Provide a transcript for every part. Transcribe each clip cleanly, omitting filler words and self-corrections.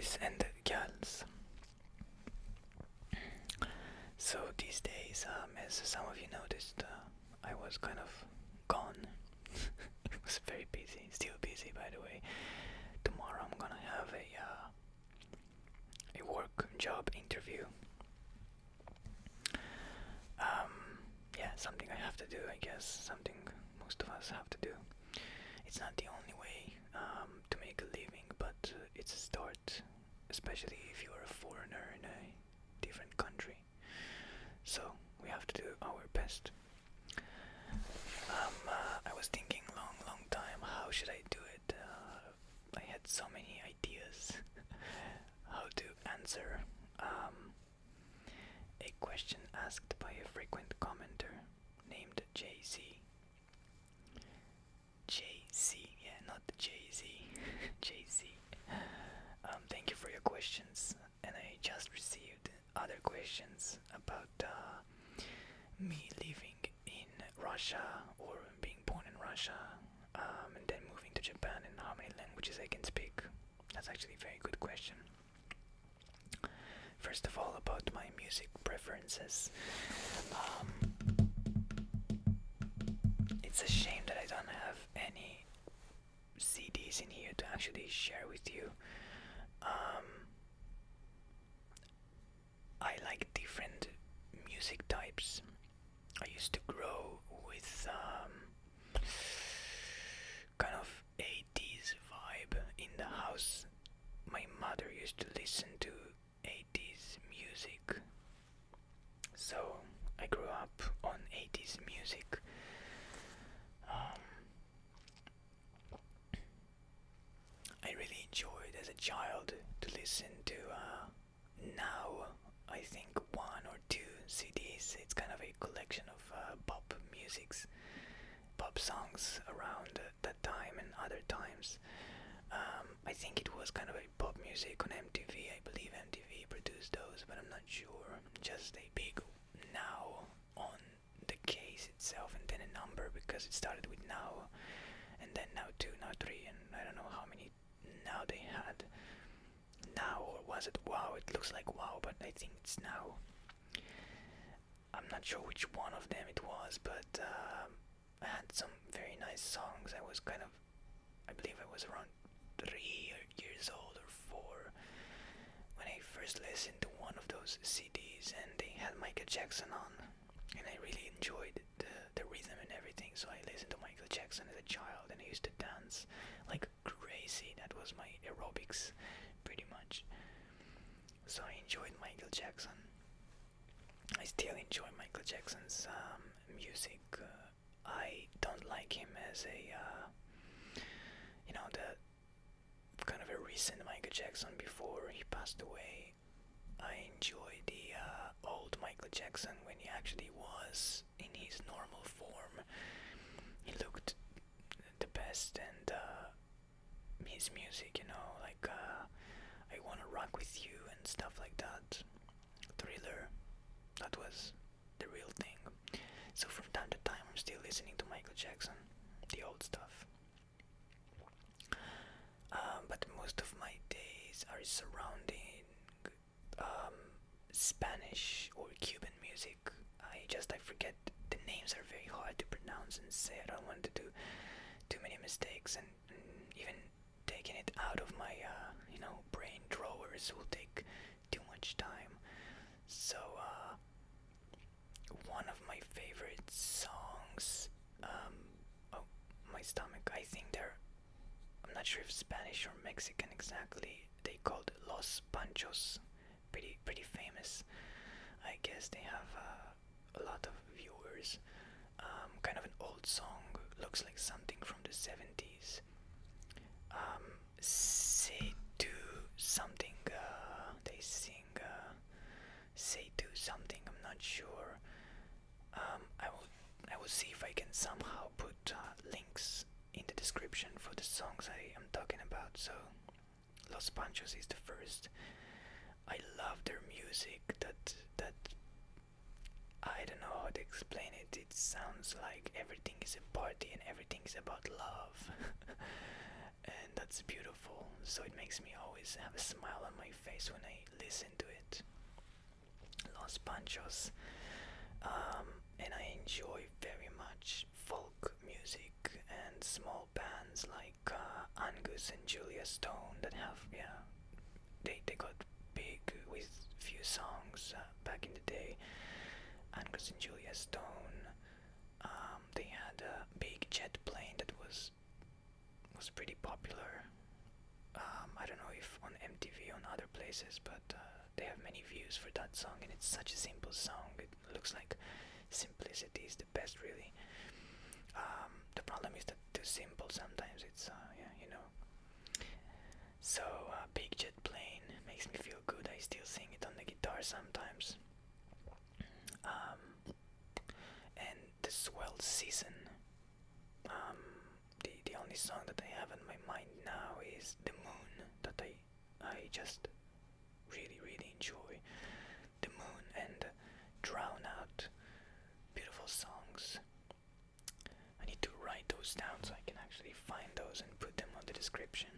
boys and gals. So these days, as some of you noticed, I was kind of gone. It was very busy, still busy by the way. Tomorrow I'm gonna have a work job interview. Yeah, something I have to do, I guess. Something most of us have to do. It's not the only way to make a living, but it's a start, especially if you are a foreigner in a different country. So we have to do our best. I was thinking long time, how should I do it? I had so many ideas how to answer a question asked by a frequent commenter named JC. JC, yeah, not Jay-Z. JC. Thank you for your questions, and I just received other questions about me living in Russia or being born in Russia, and then moving to Japan, and how many languages I can speak. That's actually a very good question. First of all, about my music preferences. It's a shame that I don't have any CDs in here to actually share with you. I like different music types. I used to grow with kind of 80s vibe in the house. My mother used to listen to 80s music, so I grew up on 80s music. I really enjoyed as a child to listen to now I think one or two CDs. It's kind of a collection of pop musics, pop songs around that time and other times. I think it was kind of a pop music on MTV. I believe MTV produced those, but I'm not sure. Just a big now on the case itself, and then a number because it started with now, and then now 2, now 3, and I don't know how many now they had. Now, or was it wow? It looks like wow, but I think it's now. I'm not sure which one of them it was, but I had some very nice songs. I believe I was around 3 years old or 4 when I first listened to one of those CDs, and they had Michael Jackson on, and I really enjoyed the rhythm and everything. So I listened to Michael Jackson as a child, and I used to dance like crazy. That was my aerobics, pretty much. So I enjoyed Michael Jackson. I still enjoy Michael Jackson's music. I don't like him as the kind of a recent Michael Jackson before he passed away. I enjoy the old Michael Jackson when he actually was in his normal form. He looked the best, and his music, like I Wanna Rock With You and stuff like that. Thriller, that was the real thing. So from time to time I'm still listening to Michael Jackson, the old stuff. But most of my days are surrounding Spanish or Cuban music. I forget, the names are very hard to pronounce and say. I don't want to do too many mistakes, and even taking it out of my brain drawers will take too much time. So one of my favorite songs, oh, my stomach, I think I'm not sure if Spanish or Mexican exactly, they called Los Panchos, pretty famous. I guess they have a lot of viewers. Kind of an old song, looks like something from the 70s. Say do something, they sing, say do something, I'm not sure. I will see if I can somehow put links in the description for the songs I am talking about. So Los Panchos is the first. I love their music. That I don't know how to explain it. It sounds like everything is a party and everything is about love. And that's beautiful. So it makes me always always have a smile on my face when I listen to it. Los Panchos. And I enjoy very much folk music and small bands like Angus and Julia Stone that have, yeah, they got big with few songs back in the day. Angus and Julia Stone. They had a big jet plane that was pretty popular. I don't know if on MTV on other places, but they have many views for that song, and it's such a simple song. It looks like simplicity is the best, really. The problem is that too simple sometimes. It's yeah, you know. So big jet plane makes me feel good. I still sing it on the guitar sometimes. And the Swell Season. The only song that I have in my mind now is The Moon, that I just really enjoy. The Moon and Drown Out, beautiful songs. I need to write those down so I can actually find those and put them on the description.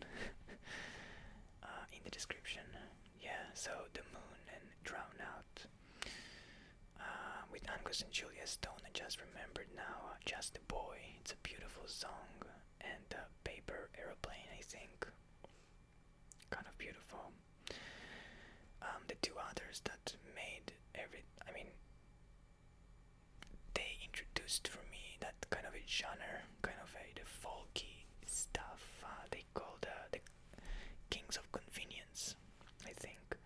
In the description, yeah. So The Moon and Drown Out. With Angus and Julia Stone, I just remembered now. Just a Boy. It's a beautiful song, and Paper Aeroplane, I think. Kind of beautiful. The two others that made I mean, they introduced for me that kind of a genre, kind of the folky stuff. They called the Kings of Convenience, I think.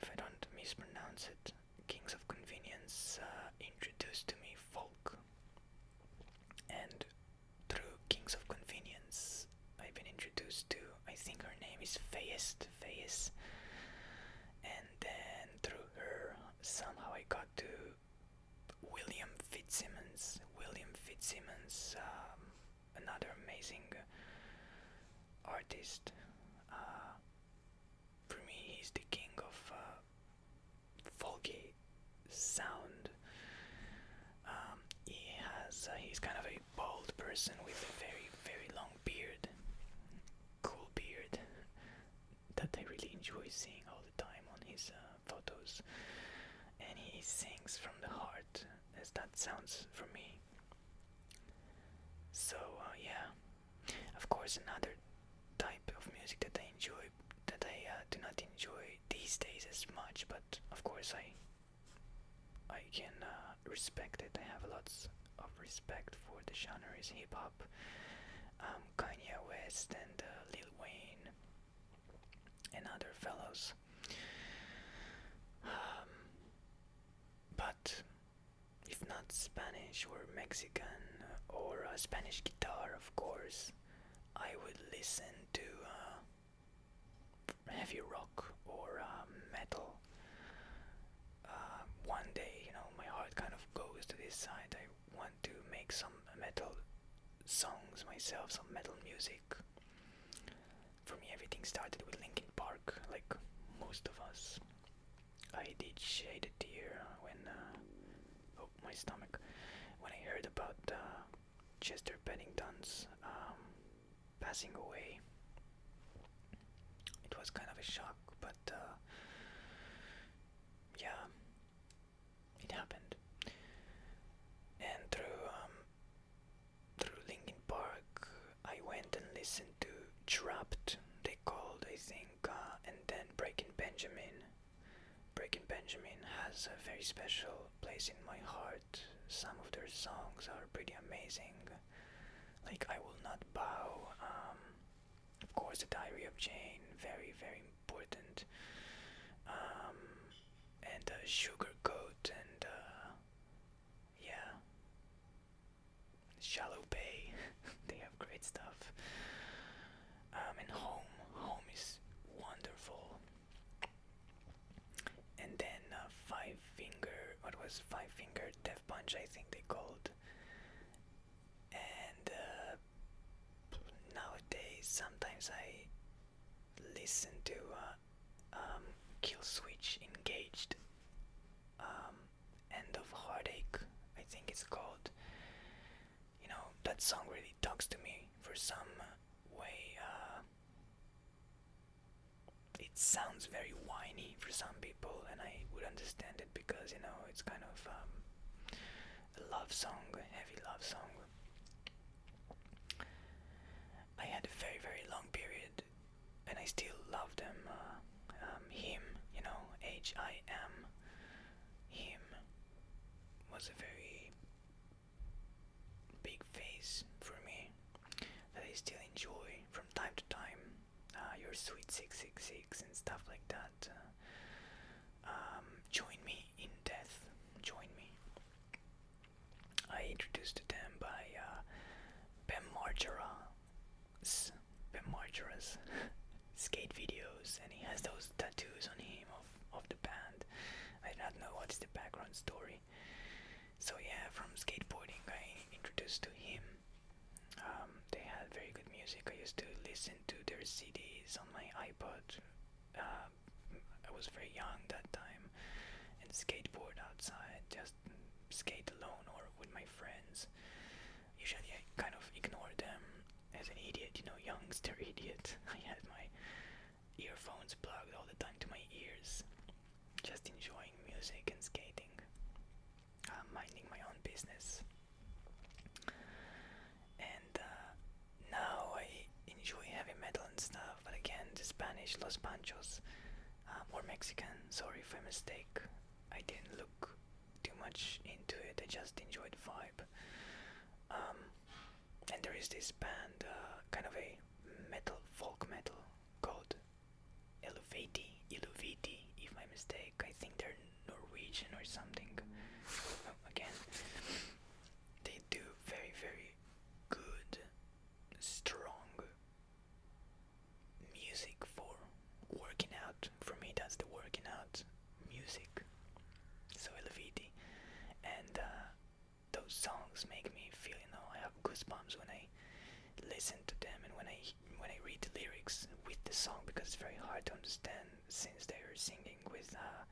If I don't mispronounce it, Kings of Convenience introduced to me folk, and through Kings of Convenience, I've been introduced to, I think her name is Feist, and then through her, somehow I got to William Fitzsimmons. Another amazing artist. For me, he's the king of folky sound. He's kind of a bald person with a very long beard, cool beard, that I really enjoy seeing all the time on his photos. And he sings from the heart, as that sounds for me. So yeah, of course, another type of music that I enjoy, that I do not enjoy these days as much, but of course I can respect it. I have lots of respect for the genre, is hip hop. Kanye West and Lil Wayne and other fellows. But if not Spanish or Mexican or Spanish guitar, of course, I would listen to heavy rock or metal. One day, you know, my heart kind of goes to this side. I want to make some metal songs myself, some metal music. For me, everything started with Linkin Park, like most of us. I did shed a tear when, oh, my stomach, when I heard about Chester Bennington's passing away. It was kind of a shock, but yeah, it happened. And through Linkin Park, I went and listened to Trapped, they called, I think, and then Breaking Benjamin. Breaking Benjamin has a very special place in my heart. Some of their songs are pretty amazing, like I Will Not Bow. Of course, The Diary of Jane, very important. And Sugarcoat, and yeah, Shallow Bay. They have great stuff. And Home is wonderful. And then Five Finger Death Punch, I think they called. And nowadays, sometimes I listen to Killswitch Engaged, End of Heartache, I think it's called. You know, that song really talks to me for some way. sounds very whiny for some people, and I would understand it because it's kind of a love song, a heavy love song. I had a very very long period, and I still love them. Him, H-I-M. Him was a very big phase for me that I still enjoy from time to time. Your Sweet 666 and stuff like that. Join me in death. Join me. I introduced to them by Bem Margera's skate videos, and he has those tattoos on him of the band. I do not know what is the background story. So yeah, from skateboarding I introduced to him. They had very good music. I used to listen to their CDs on my iPod. I was very young that time, and skateboard outside, just skate alone or with my friends. Usually I kind of ignore them as an idiot, youngster idiot. I had my earphones plugged all the time to my ears, just enjoying music and skating, minding my own business. And now I enjoy heavy metal and stuff, but again, the Spanish Los Panchos, or Mexican, sorry if I mistake. I didn't look too much into it, I just enjoyed the vibe. And there is this band, kind of a folk metal, called Illuviti, if I mistake. I think they're Norwegian or something. Again, they do very, very good, strong music for working out. For me, that's the working out music. So Illuviti, and those songs make me feel, I have goosebumps when I listen to them, and when I read the lyrics with the song, because it's very hard to understand since they're singing with a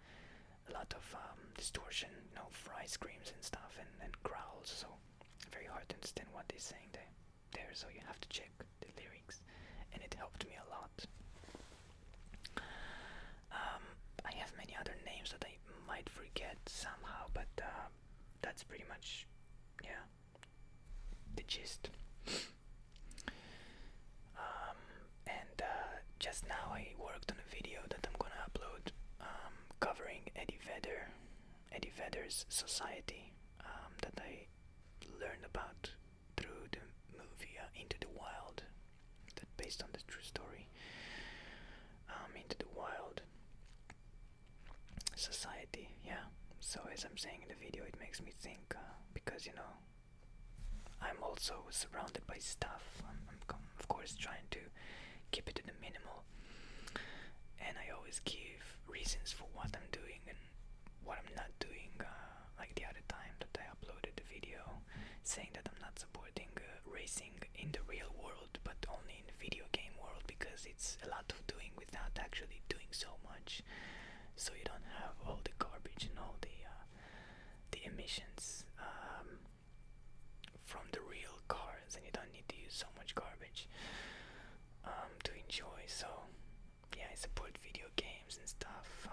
lot of distortion, fry screams and stuff, and growls. So very hard to understand what they're saying there. So you have to check the lyrics, and it helped me a lot. I have many other names that I might forget somehow, but that's pretty much, yeah, the gist. And just now I worked on a video that I'm gonna upload, covering Eddie Vedder's Society, that I learned about through the movie Into the Wild, that based on the true story. Into the Wild Society, yeah. So as I'm saying in the video, it makes me think, because I'm also surrounded by stuff. I'm of course trying to keep it to the minimal, and I always give reasons for what I'm doing and what I'm not doing. Like the other time that I uploaded the video saying that I'm not supporting racing in the real world, but only in the video game world, because it's a lot of doing without actually doing so much. So you don't have all the garbage and all the emissions from the real cars, and you don't need to use so much garbage to enjoy. So yeah, I support video games and stuff.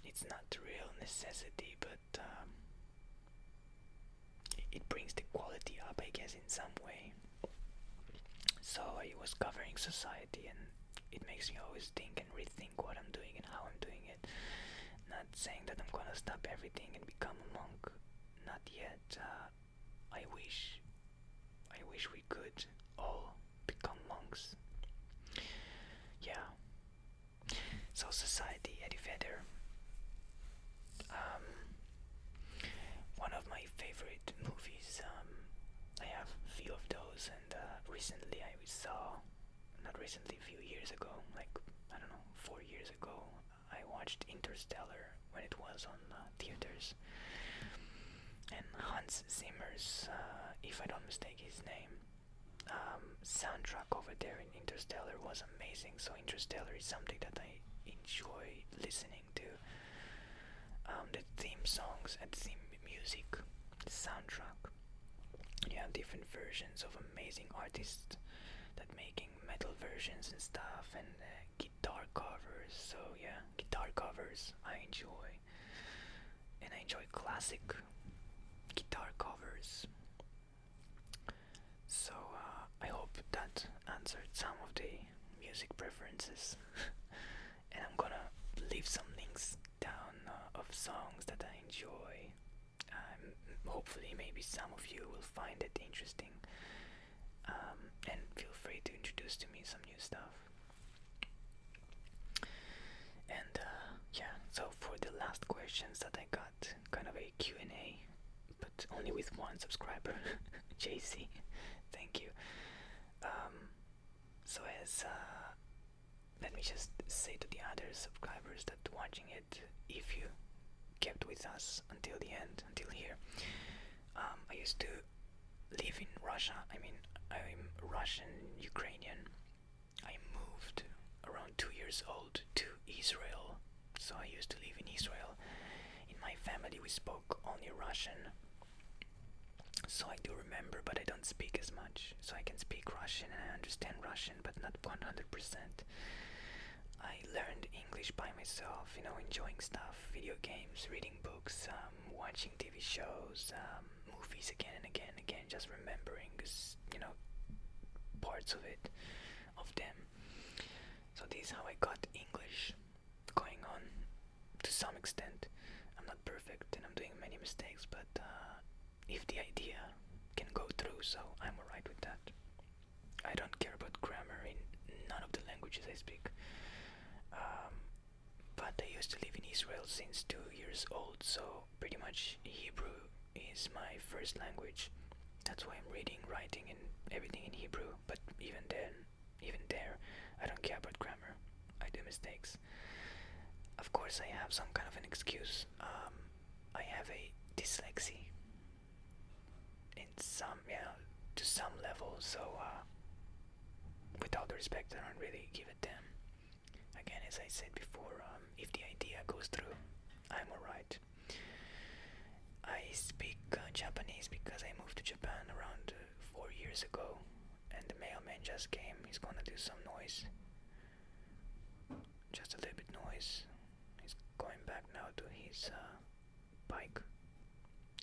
It's not the real necessity, but it brings the quality up, I guess, in some way. So I was covering society, and it makes me always think and rethink what I'm doing and how I'm doing it. Not saying that I'm gonna stop everything and become a monk, not yet. I wish we could all become monks. Yeah. So society, Eddie Vedder. One of my favorite movies. I have a few of those, and recently I saw, not recently, a few years ago, like, I don't know, 4 years ago, I watched Interstellar when it was on theaters. And Hans Zimmer's, if I don't mistake his name, soundtrack over there in Interstellar was amazing. So Interstellar is something that I enjoy listening to. The theme songs and theme music, the soundtrack. You have different versions of amazing artists that making metal versions and stuff, and guitar covers. So yeah, guitar covers I enjoy, and I enjoy classic guitar covers. So I hope that answered some of the music preferences. And I'm gonna leave some links down of songs that I enjoy. Hopefully, maybe some of you will find it interesting. And feel free to introduce to me some new stuff. And yeah, so for the last questions that I got, kind of a Q&A, but only with one subscriber, JC. Thank you. So as let me just say to the other subscribers that watching it, if you kept with us until the end, until here, I used to live in Russia. I mean, I'm Russian Ukrainian. I moved around 2 years old to Israel, so I used to live in Israel. In my family, we spoke only Russian, so I do remember, but I don't speak as much. So I can speak Russian and I understand Russian, but not 100%. I learned English by myself, enjoying stuff, video games, reading books, watching TV shows, movies again and again and again, just remembering, parts of it, of them. So this is how I got English going on to some extent. I'm not perfect and I'm doing many mistakes, but if the idea can go through, so I'm alright with that. I don't care about grammar in none of the languages I speak. But I used to live in Israel since 2 years old, so pretty much Hebrew is my first language. That's why I'm reading, writing, and everything in Hebrew. But even there, I don't care about grammar. I do mistakes. Of course, I have some kind of an excuse. I have a dyslexia in to some level. So, with all the respect, I don't really give a damn. Again, as I said before, if the idea goes through, I'm alright. I speak Japanese because I moved to Japan around 4 years ago, and the mailman just came. He's gonna do some noise, just a little bit noise. He's going back now to his bike.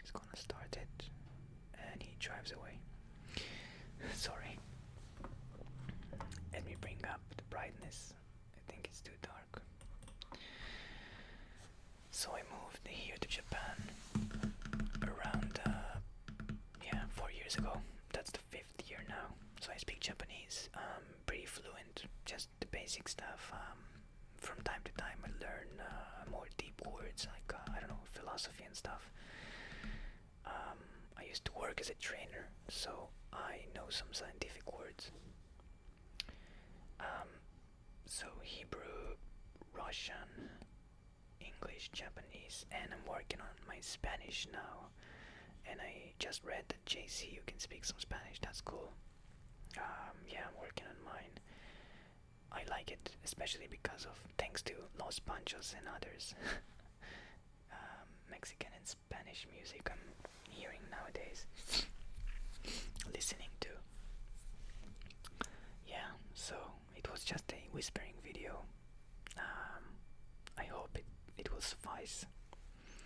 He's gonna start it, and he drives away. Sorry. Let me bring up the brightness. I think it's too dark. So I moved here to Japan around 4 years ago. That's the 5th year now. So I speak Japanese, pretty fluent, just the basic stuff. From time to time I learn more deep words like I don't know, philosophy and stuff. I used to work as a trainer, so I know some scientific words. So Hebrew, Russian, English, Japanese, and I'm working on my Spanish now. And I just read that JC, you can speak some Spanish. That's cool. Yeah, I'm working on mine. I like it, especially because of thanks to Los Panchos and others. Mexican and Spanish music I'm hearing nowadays, listening to. Yeah, so it was just a whispering video. I hope it will suffice.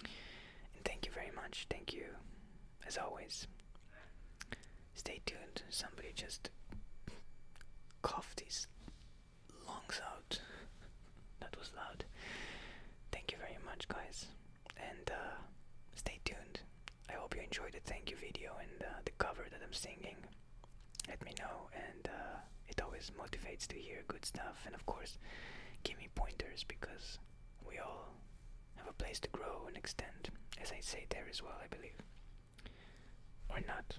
And thank you very much. Thank you, as always. Stay tuned. Somebody just coughed his lungs out. That was loud. Thank you very much, guys. And stay tuned. I hope you enjoyed the thank you video and the cover that I'm singing. Let me know, and it always motivates to hear good stuff. And of course, give me pointers, because we all have a place to grow and extend, as I say there as well, I believe. Or not.